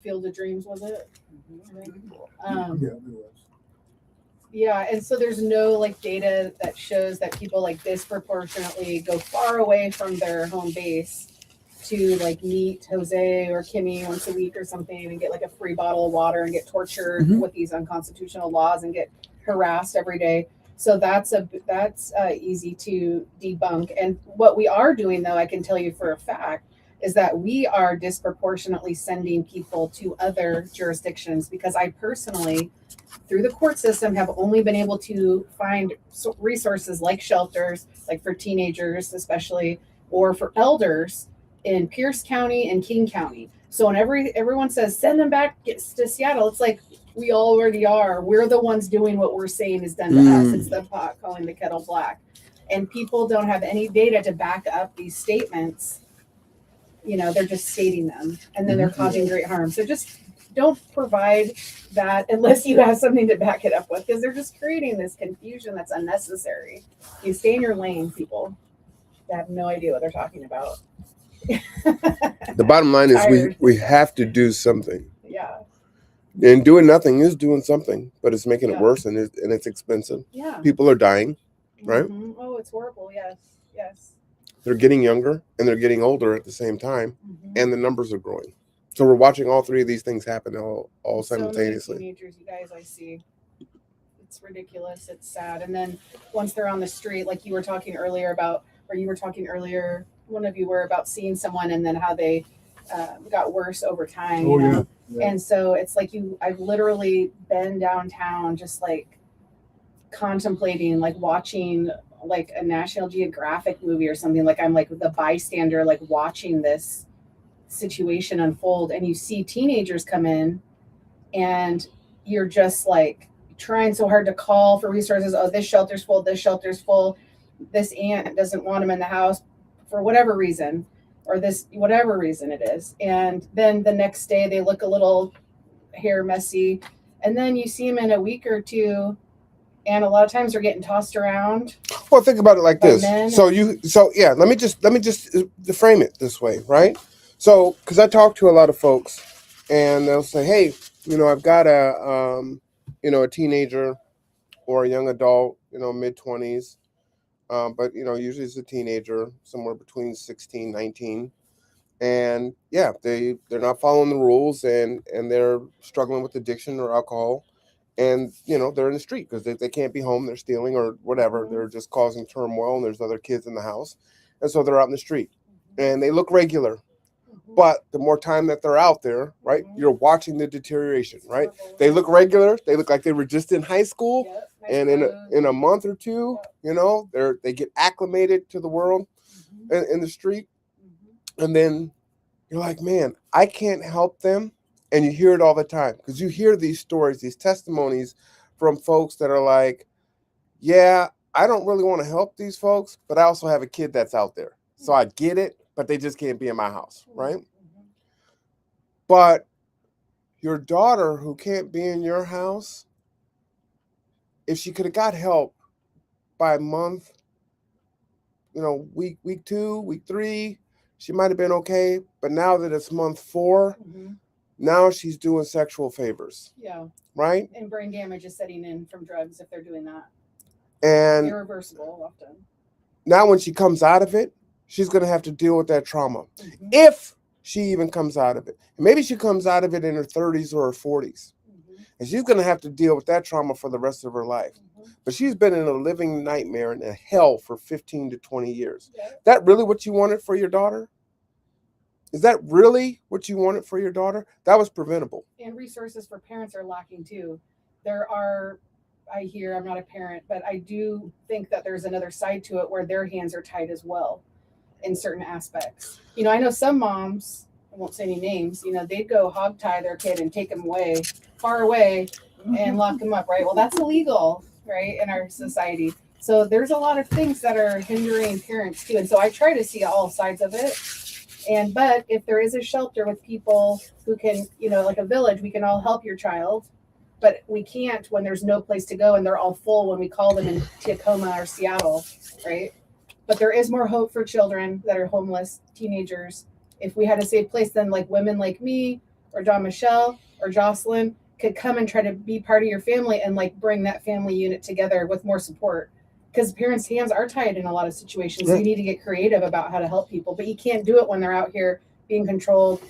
Field of Dreams, was it? Yeah, it was. Yeah, and so there's no like data that shows that people like disproportionately go far away from their home base to like meet Jose or Kimmy once a week or something and get like a free bottle of water and get tortured with these unconstitutional laws and get harassed every day. So that's easy to debunk. And what we are doing, though, I can tell you for a fact, is that we are disproportionately sending people to other jurisdictions because I personally, through the court system, have only been able to find resources like shelters, like for teenagers especially, or for elders in Pierce County and King County. So when everyone says send them back to Seattle, it's like we already are. We're the ones doing what we're saying is done to us. It's the pot calling the kettle black. And people don't have any data to back up these statements. You know, they're just stating them and then they're causing great harm. So just don't provide that unless you have something to back it up with, because they're just creating this confusion that's unnecessary. You stay in your lane, people that have no idea what they're talking about. The bottom line is we have to do something. Yeah. And doing nothing is doing something, but it's making it worse and it's expensive. Yeah. People are dying, right? Oh, it's horrible. Yes. Yes. They're getting younger and they're getting older at the same time, and the numbers are growing. So we're watching all three of these things happen all simultaneously. So many teenagers, you guys, I see. It's ridiculous. It's sad. And then once they're on the street, like you were talking earlier about, one of you were about seeing someone and then how they got worse over time. Oh, you know? yeah. And so it's like I've literally been downtown just like contemplating, like watching like a National Geographic movie or something. Like I'm like the bystander, like watching this situation unfold, and you see teenagers come in and you're just like trying so hard to call for resources. Oh, this shelter's full, this aunt doesn't want them in the house for whatever reason, or this whatever reason it is. And then the next day they look a little hair messy, and then you see them in a week or two, and a lot of times they're getting tossed around. Well, think about it like this. Let me just frame it this way, right? So, because I talk to a lot of folks, and they'll say, "Hey, I've got a teenager or a young adult, mid-20s, but usually it's a teenager, somewhere between 16, 19, and they're not following the rules, and they're struggling with addiction or alcohol, and they're in the street because they can't be home, they're stealing or whatever, they're just causing turmoil, and there's other kids in the house, and so they're out in the street, and they look regular." But the more time that they're out there, right, you're watching the deterioration, right? They look regular. They look like they were just in high school. And in a month or two, they get acclimated to the world in the street. And then you're like, man, I can't help them. And you hear it all the time because you hear these stories, these testimonies from folks that are like, yeah, I don't really want to help these folks, but I also have a kid that's out there. So I get it. But they just can't be in my house, right? But your daughter who can't be in your house, if she could have got help by month, week 2, week 3, she might have been okay. But now that it's month 4, now she's doing sexual favors. Yeah. Right? And brain damage is setting in from drugs if they're doing that. And irreversible often. Now when she comes out of it, she's going to have to deal with that trauma. If she even comes out of it. And maybe she comes out of it in her 30s or her 40s. And she's going to have to deal with that trauma for the rest of her life. But she's been in a living nightmare and a hell for 15 to 20 years. Is that really what you wanted for your daughter? Is that really what you wanted for your daughter? That was preventable. And resources for parents are lacking too. I'm not a parent, but I do think that there's another side to it where their hands are tied as well in certain aspects. I know some moms, I won't say any names, they'd go hog tie their kid and take them far away and lock them up, right? Well, that's illegal, right, in our society. So there's a lot of things that are hindering parents too. And so I try to see all sides of it. But if there is a shelter with people who can, like a village, we can all help your child. But we can't when there's no place to go and they're all full when we call them in Tacoma or Seattle, right? But there is more hope for children that are homeless, teenagers. If we had a safe place, then like women like me or John Michelle or Jocelyn could come and try to be part of your family and like bring that family unit together with more support. Because parents' hands are tied in a lot of situations. So you need to get creative about how to help people, but you can't do it when they're out here being controlled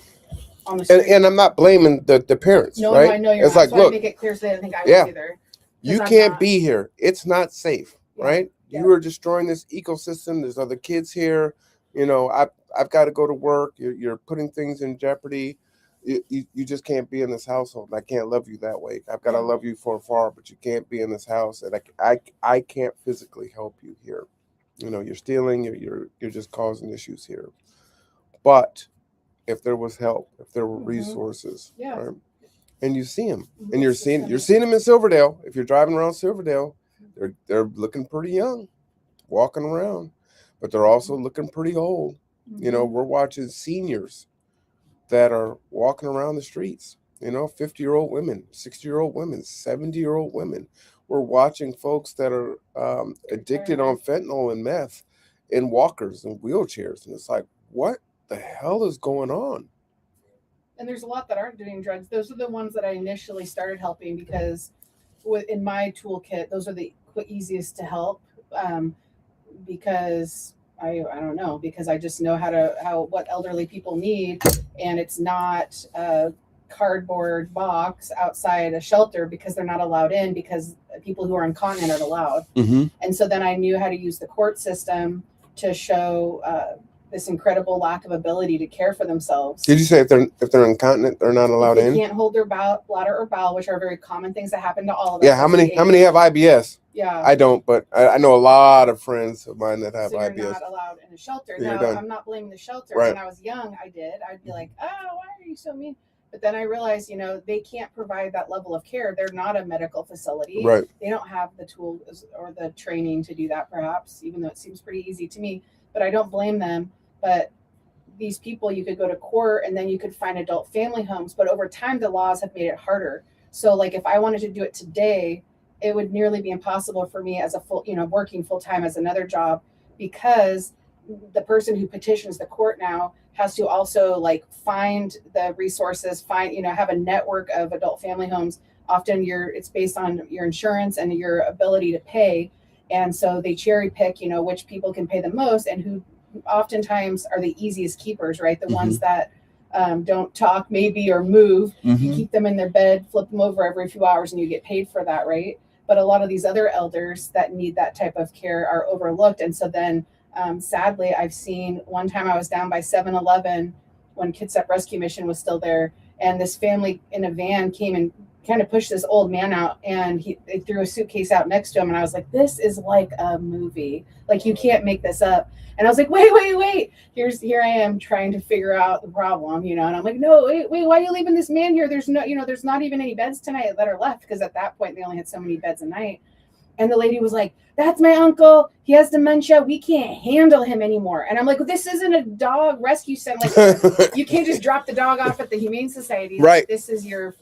on the street. And I'm not blaming the parents, no, right? No, I know you're it's not. like, So look, I make it clear so they didn't think I was either. You can't be here. It's not safe, right? Yeah. You are destroying this ecosystem. There's other kids here. You know, I've got to go to work. You're putting things in jeopardy. You just can't be in this household. I can't love you that way. I've got to love you from afar, but you can't be in this house. And I can't physically help you here. You know, you're stealing. You're just causing issues here. But if there was help, if there were resources, right? And you see them, and you're seeing them in Silverdale. If you're driving around Silverdale, they're looking pretty young, walking around, but they're also looking pretty old. You know, we're watching seniors that are walking around the streets. You know, 50-year-old women, 60-year-old women, 70-year-old women. We're watching folks that are addicted on fentanyl and meth in walkers and wheelchairs, and it's like, what the hell is going on? And there's a lot that aren't doing drugs. Those are the ones that I initially started helping because in my toolkit, those are the easiest to help because I don't know, because I just know what elderly people need, and it's not a cardboard box outside a shelter because they're not allowed in because people who are incontinent aren't allowed. And so then I knew how to use the court system to show this incredible lack of ability to care for themselves. Did you say if they're incontinent, they're not allowed in? They can't hold their bladder or bowel, which are very common things that happen to all of us. Yeah, how many have IBS? Yeah, I don't, but I know a lot of friends of mine that have IBS. You're not allowed in a shelter. You're now, done. I'm not blaming the shelter. Right. When I was young, I'd be like, oh, why are you so mean? But then I realized, they can't provide that level of care. They're not a medical facility. Right. They don't have the tools or the training to do that, perhaps, even though it seems pretty easy to me. But I don't blame them. But these people, you could go to court and then you could find adult family homes. But over time, the laws have made it harder. So like if I wanted to do it today, it would nearly be impossible for me as a working full time as another job, because the person who petitions the court now has to also like find the resources, have a network of adult family homes. Often it's based on your insurance and your ability to pay. And so they cherry pick, which people can pay the most and who oftentimes are the easiest keepers, right? The ones that don't talk maybe or move. You keep them in their bed, flip them over every few hours, and you get paid for that, right? But a lot of these other elders that need that type of care are overlooked. And so then sadly, I've seen one time I was down by 7-Eleven when Kitsap Rescue Mission was still there, and this family in a van came and kind of pushed this old man out, and they threw a suitcase out next to him, and I was like, this is like a movie. Like, you can't make this up. And I was like, wait. Here I am trying to figure out the problem, and I'm like, no, wait, why are you leaving this man here? There's there's not even any beds tonight that are left, because at that point they only had so many beds a night. And the lady was like, that's my uncle. He has dementia. We can't handle him anymore. And I'm like, this isn't a dog rescue center. Like, you can't just drop the dog off at the Humane Society. Right. This is your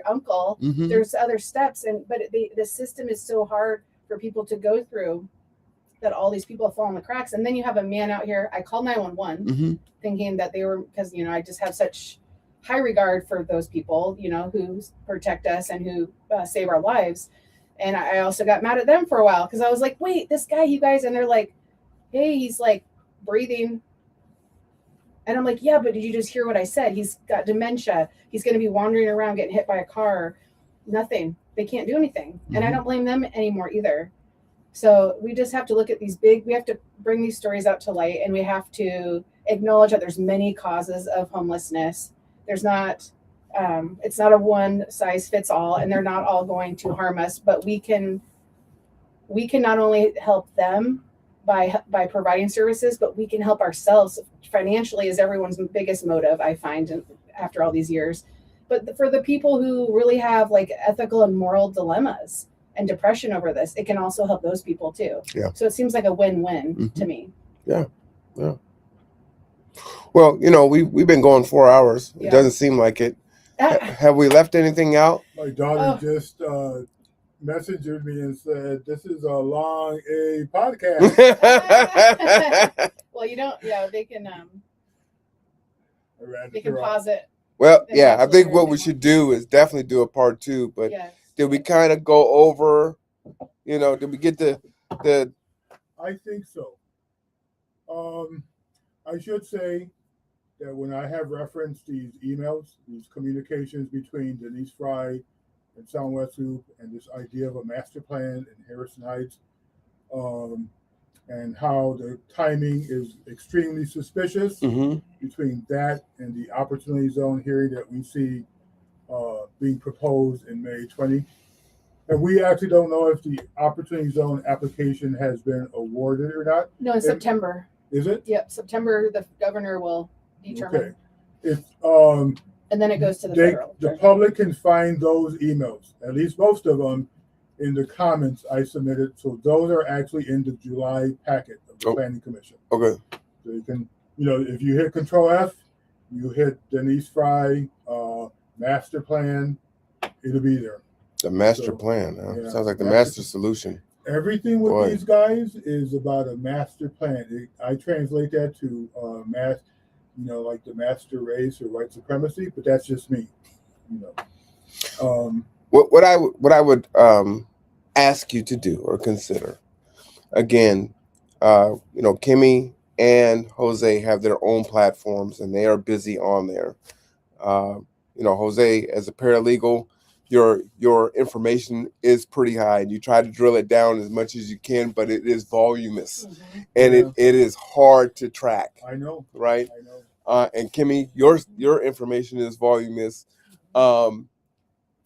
uncle. There's other steps. But the system is so hard for people to go through that all these people fall in the cracks. And then you have a man out here. I called 911 thinking that they were, because, I just have such high regard for those people, who protect us and who save our lives. And I also got mad at them for a while because I was like, wait, this guy, you guys, and they're like, hey, he's like breathing. And I'm like, yeah, but did you just hear what I said? He's got dementia. He's going to be wandering around getting hit by a car. Nothing. They can't do anything. And I don't blame them anymore either. So we just have to look at we have to bring these stories out to light, and we have to acknowledge that there's many causes of homelessness. There's not, it's not a one size fits all, and they're not all going to harm us, but we can not only help them by providing services, but we can help ourselves financially is everyone's biggest motive, I find, after all these years. But for the people who really have like ethical and moral dilemmas and depression over this, it can also help those people too. Yeah. So it seems like a win-win to me. Yeah. Well, we've been going 4 hours. It doesn't seem like it. Have we left anything out? My daughter just messaged me and said, this is a long podcast. Well, they can pause it Well, and yeah, I actually think what we everything should do is definitely do a part 2. But Yes. did we kind of go over? Did we get the? I think so. I should say that when I have referenced these emails, these communications between Denise Fry and Sound West Loop, and this idea of a master plan in Harrison Heights, and how the timing is extremely suspicious Mm-hmm. between that and the opportunity zone hearing that we see being proposed in May 20. And we actually don't know if the opportunity zone application has been awarded or not. No, in September. Is it? Yep, September. The governor will determine. Okay. It's and then it goes to the federal. The public can find those emails, at least most of them, in the comments I submitted. So those are actually in the July packet of the Planning Commission. Okay. So you can, if you hit Control F, you hit Denise Fry master plan, it'll be there. The master plan. Huh? Yeah, sounds like the master solution. Everything with these guys is about a master plan. I translate that to like the master race or white supremacy, but that's just me. What I would ask you to do or consider, again, Kimmy and Jose have their own platforms and they are busy on there. Jose, as a paralegal, your information is pretty high and you try to drill it down as much as you can, but it is voluminous. Mm-hmm. And it is hard to track. I know. Right? I know. And Kimmy, your information is voluminous.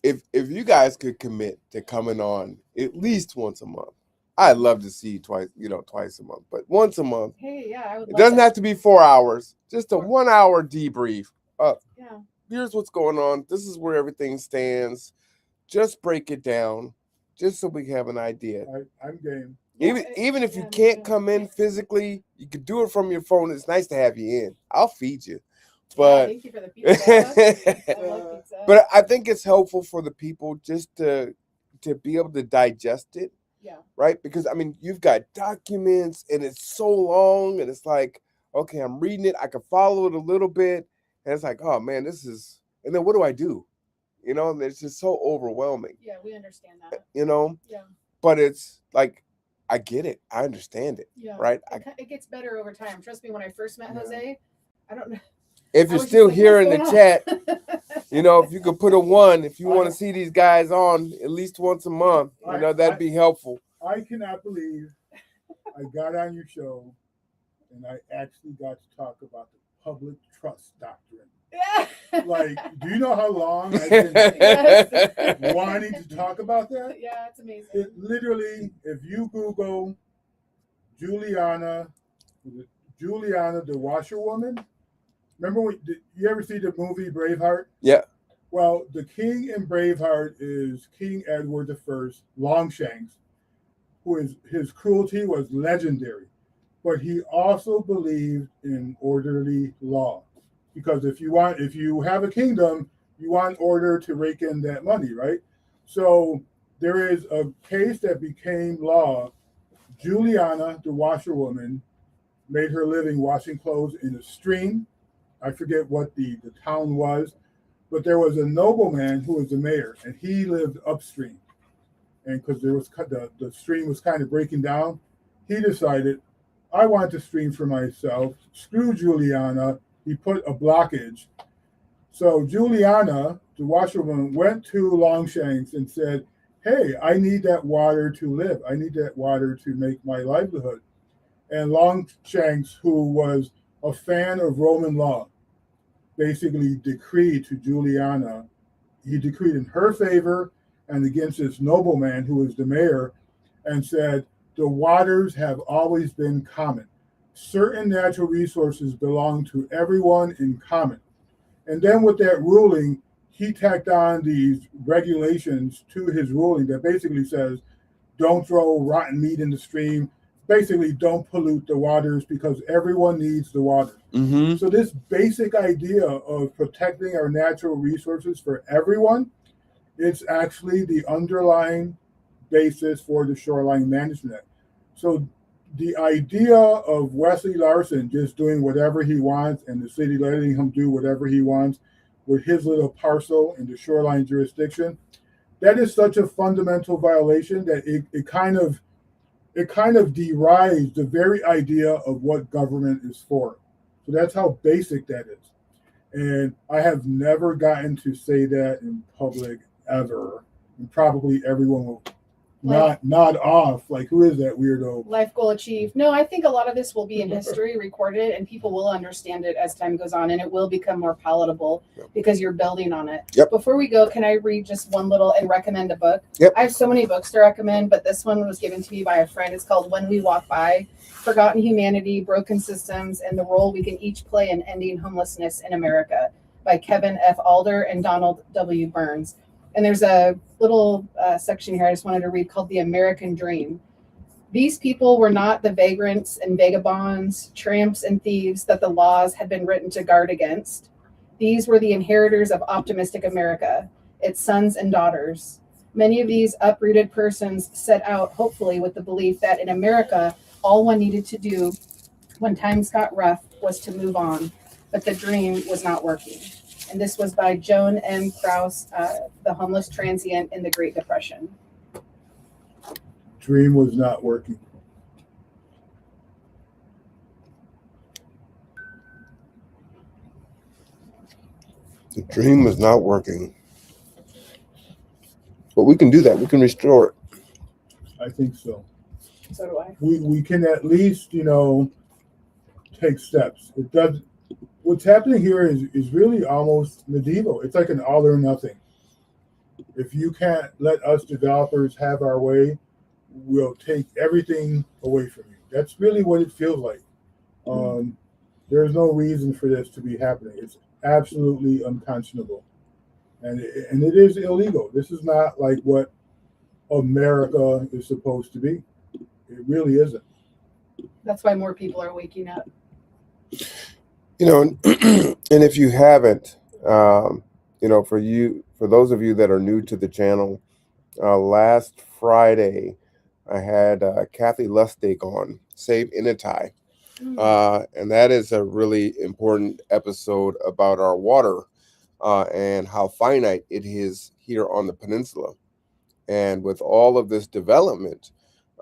If you guys could commit to coming on at least once a month, I'd love to see you twice a month, but once a month. Hey, yeah, I would. It doesn't have to be 4 hours, just a 1 hour debrief. Here's what's going on. This is where everything stands. Just break it down, just so we have an idea. I'm game. Even if you can't come in physically, you can do it from your phone. It's nice to have you in. I'll feed you. But thank you for the pizza. I love pizza. But I think it's helpful for the people just to be able to digest it. Yeah. Right? Because you've got documents and it's so long and it's like, okay, I'm reading it. I can follow it a little bit. And it's like, oh man, and then what do I do? And it's just so overwhelming. Yeah, we understand that. Yeah. But it's like, I get it. I understand it. Yeah. Right? It gets better over time. Trust me, when I first met Jose, I don't know. If you're still here in the chat, if you could put a 1, if you want to see these guys on at least once a month, that'd be helpful. I cannot believe I got on your show and I actually got to talk about the public trust doctrine. Yeah. Like, do you know how long I've been wanting to talk about that? Yeah, it's amazing. It literally, if you Google Juliana the washerwoman, remember you ever see the movie Braveheart? Yeah. Well, the king in Braveheart is King Edward I, Longshanks, his cruelty was legendary, but he also believed in orderly law. Because if you have a kingdom, you want order to rake in that money, right? So there is a case that became law. Juliana, the washerwoman, made her living washing clothes in a stream. I forget what the town was, but there was a nobleman who was the mayor, and he lived upstream. And because the stream was kind of breaking down, he decided, I want the stream for myself. Screw Juliana. He put a blockage. So Juliana, the washerwoman, went to Longshanks and said, hey, I need that water to live. I need that water to make my livelihood. And Longshanks, who was a fan of Roman law, basically decreed to Juliana, he decreed in her favor and against this nobleman who was the mayor, and said, the waters have always been common. Certain natural resources belong to everyone in common. And then with that ruling, he tacked on these regulations to his ruling that basically says, don't throw rotten meat in the stream. Basically, don't pollute the waters because everyone needs the water. Mm-hmm. So this basic idea of protecting our natural resources for everyone, it's actually the underlying basis for the Shoreline Management Act. So the idea of Wesley Larson just doing whatever he wants and the city letting him do whatever he wants with his little parcel in the shoreline jurisdiction. That is such a fundamental violation that it kind of derides the very idea of what government is for. So that's how basic that is. And I have never gotten to say that in public ever. And probably everyone will nod off, like, who is that weirdo? Life goal achieved. No, I think a lot of this will be in history recorded, and people will understand it as time goes on, and it will become more palatable because you're building on it. Yep. Before we go, can I read just one little and recommend a book? Yep. I have so many books to recommend, but this one was given to me by a friend. It's called When We Walk By: Forgotten Humanity, Broken Systems, and the Role We Can Each Play in Ending Homelessness in America by Kevin F. Alder and Donald W. Burns. And there's a little section here I just wanted to read called The American Dream. These people were not the vagrants and vagabonds, tramps and thieves that the laws had been written to guard against. These were the inheritors of optimistic America, its sons and daughters. Many of these uprooted persons set out, hopefully, with the belief that in America, all one needed to do when times got rough was to move on, but the dream was not working. And this was by Joan M. Krause, The Homeless Transient in the Great Depression. Dream was not working. The dream was not working. But we can do that. We can restore it. I think so. So do I. We can at least, take steps. It does. What's happening here is really almost medieval. It's like an all or nothing. If you can't let us developers have our way, we'll take everything away from you. That's really what it feels like. There's no reason for this to be happening. It's absolutely unconscionable. And it is illegal. This is not like what America is supposed to be. It really isn't. That's why more people are waking up. And if you haven't, for those of you that are new to the channel, last Friday, I had Kathy Lustig on, Save in a Tie. And that is a really important episode about our water and how finite it is here on the peninsula. And with all of this development,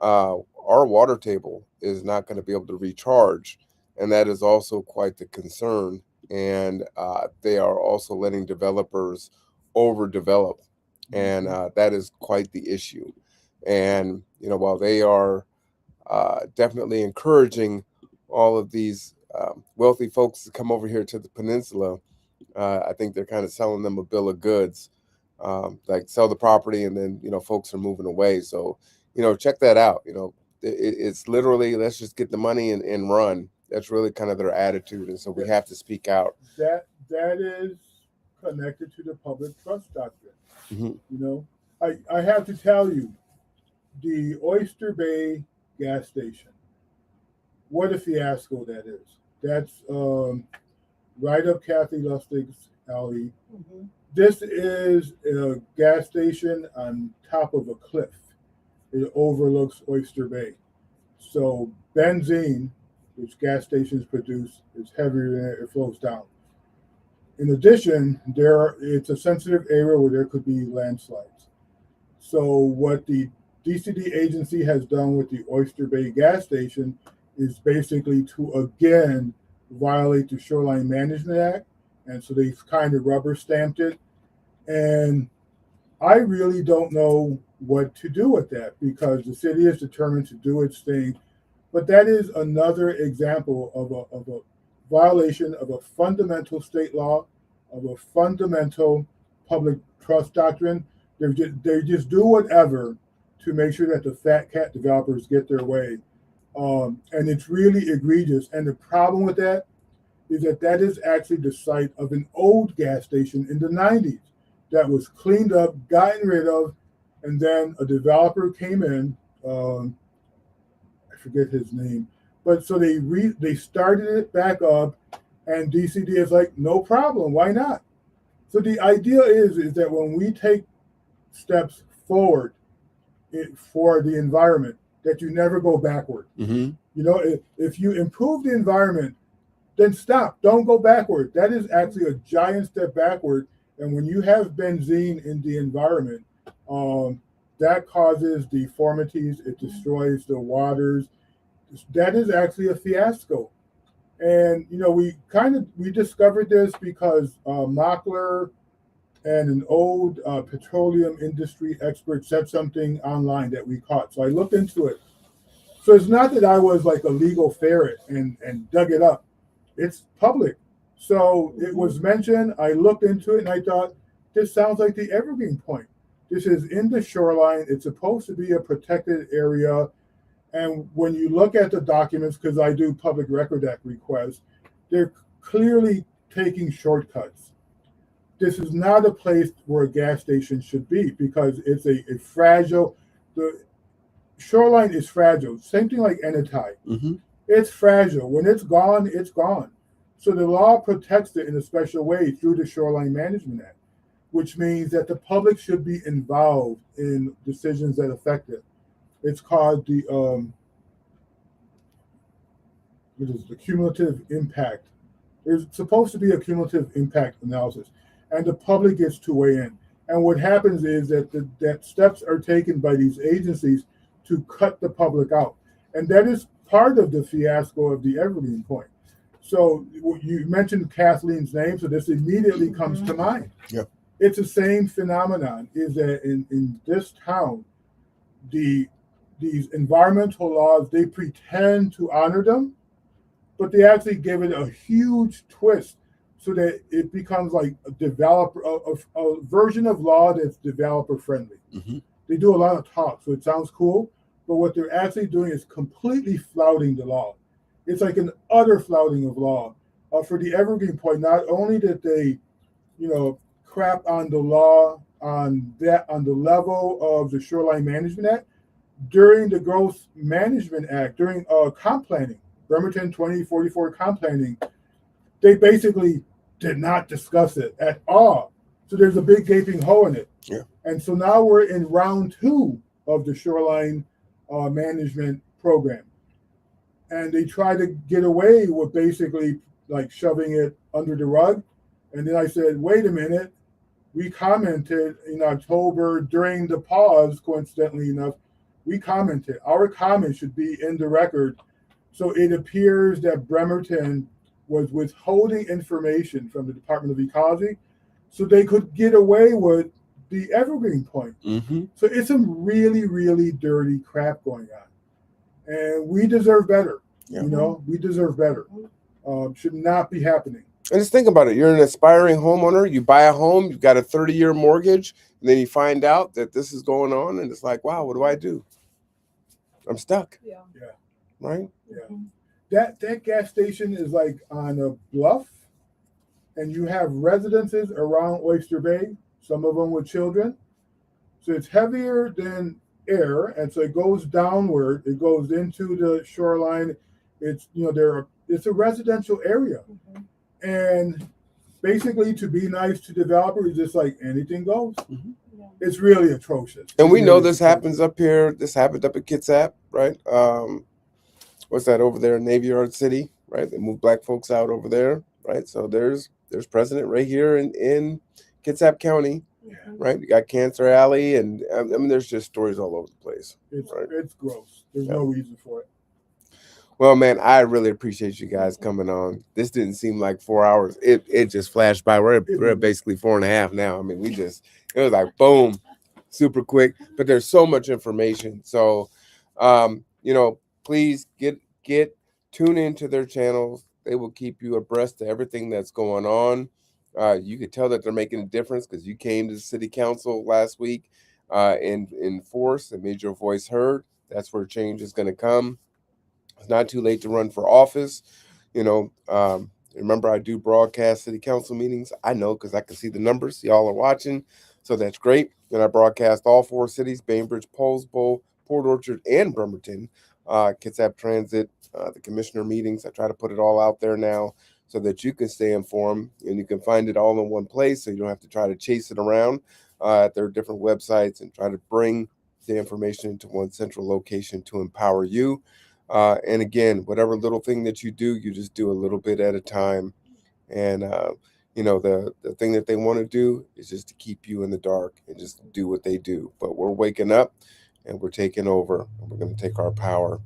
our water table is not going to be able to recharge. And that is also quite the concern. And they are also letting developers overdevelop. And that is quite the issue. And, while they are definitely encouraging all of these wealthy folks to come over here to the peninsula, I think they're kind of selling them a bill of goods, like sell the property and then, folks are moving away. So, check that out. It's literally, let's just get the money and run. That's really kind of their attitude. And so we have to speak out. That is connected to the public trust doctrine. Mm-hmm. I have to tell you, the Oyster Bay gas station, what a fiasco that is. That's right up Kathy Lustig's alley. Mm-hmm. This is a gas station on top of a cliff. It overlooks Oyster Bay. So benzene, which gas stations produce, is heavier than it flows down. In addition, it's a sensitive area where there could be landslides. So what the DCD agency has done with the Oyster Bay gas station is basically to again violate the Shoreline Management Act. And so they've kind of rubber stamped it. And I really don't know what to do with that because the city is determined to do its thing. But that is another example of a violation of a fundamental state law, of a fundamental public trust doctrine. They just do whatever to make sure that the fat cat developers get their way. And it's really egregious. And the problem with that is that is actually the site of an old gas station in the 90s that was cleaned up, gotten rid of, and then a developer came in, I forget his name, but so they started it back up, and DCD is like, no problem, why not? So the idea is that when we take steps forward for the environment, that you never go backward. Mm-hmm. If you improve the environment, then stop. Don't go backward. That is actually a giant step backward. And when you have benzene in the environment, that causes deformities. It destroys the waters. That is actually a fiasco. And we discovered this because Mockler and an old petroleum industry expert said something online that we caught. So I looked into it. So it's not that I was like a legal ferret and dug it up. It's public. So it was mentioned. I looked into it and I thought, this sounds like the Evergreen Point. This is in the shoreline. It's supposed to be a protected area. And when you look at the documents, because I do Public Record Act requests, they're clearly taking shortcuts. This is not a place where a gas station should be because it's a fragile, the shoreline is fragile. Same thing like Enitai. Mm-hmm. It's fragile. When it's gone, it's gone. So the law protects it in a special way through the Shoreline Management Act, which means that the public should be involved in decisions that affect it. It's called the cumulative impact. There's supposed to be a cumulative impact analysis, and the public gets to weigh in. And what happens is that steps are taken by these agencies to cut the public out, and that is part of the fiasco of the Evergreen Point. So you mentioned Kathleen's name, so this immediately comes to mind. Yeah, it's the same phenomenon. Is that in this town, these environmental laws, they pretend to honor them, but they actually give it a huge twist so that it becomes like a version of law that's developer friendly. Mm-hmm. They do a lot of talk, so it sounds cool, but what they're actually doing is completely flouting the law. It's like an utter flouting of law. For the Evergreen Point, not only did they, crap on the law on the level of the Shoreline Management Act, during the Growth Management Act, during comp planning, Bremerton 2044 comp planning, they basically did not discuss it at all. So there's a big gaping hole in it. Yeah. And so now we're in round 2 of the Shoreline Management Program. And they try to get away with basically like shoving it under the rug. And then I said, wait a minute. We commented in October during the pause, coincidentally enough, we commented. Our comment should be in the record. So it appears that Bremerton was withholding information from the Department of Ecology so they could get away with the Evergreen Point. Mm-hmm. So it's some really, really dirty crap going on. And we deserve better. Yeah. We deserve better. Should not be happening. And just think about it. You're an aspiring homeowner. You buy a home. You've got a 30-year mortgage. And then you find out that this is going on. And it's like, wow, what do I do? I'm stuck. Yeah. Right? Yeah. That gas station is like on a bluff. And you have residences around Oyster Bay, some of them with children. So it's heavier than air. And so it goes downward. It goes into the shoreline. It's, it's a residential area. Mm-hmm. And basically, to be nice to developers, just like anything goes. Mm-hmm. Yeah. It's really atrocious. And we know this happens up here. This happened up at Kitsap, right? What's that over there in Navy Yard City, right? They moved black folks out over there, right? So there's precedent right here in Kitsap County, right? You got Cancer Alley, and I mean, there's just stories all over the place. It's gross. There's no reason for it. Well, man, I really appreciate you guys coming on. This didn't seem like 4 hours. It just flashed by. We're at basically 4.5 now. I mean, it was like boom, super quick. But there's so much information. So, please tune into their channels. They will keep you abreast to everything that's going on. You could tell that they're making a difference because you came to the city council last week in force and made your voice heard. That's where change is going to come. It's not too late to run for office. Remember, I do broadcast city council meetings. I know because I can see the numbers. Y'all are watching. So that's great. And I broadcast all 4 cities, Bainbridge, Poulsbo, Port Orchard, and Bremerton. Kitsap Transit, the commissioner meetings. I try to put it all out there now so that you can stay informed and you can find it all in one place so you don't have to try to chase it around at their different websites and try to bring the information to one central location to empower you. And again, whatever little thing that you do, you just do a little bit at a time. And the thing that they want to do is just to keep you in the dark and just do what they do. But we're waking up and we're taking over, and we're going to take our power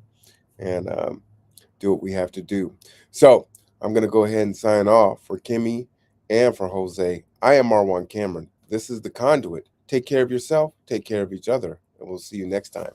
and do what we have to do. So I'm going to go ahead and sign off for Kimmy and for Jose. I am Marwan Cameron. This is the Conduit. Take care of yourself, take care of each other, and we'll see you next time.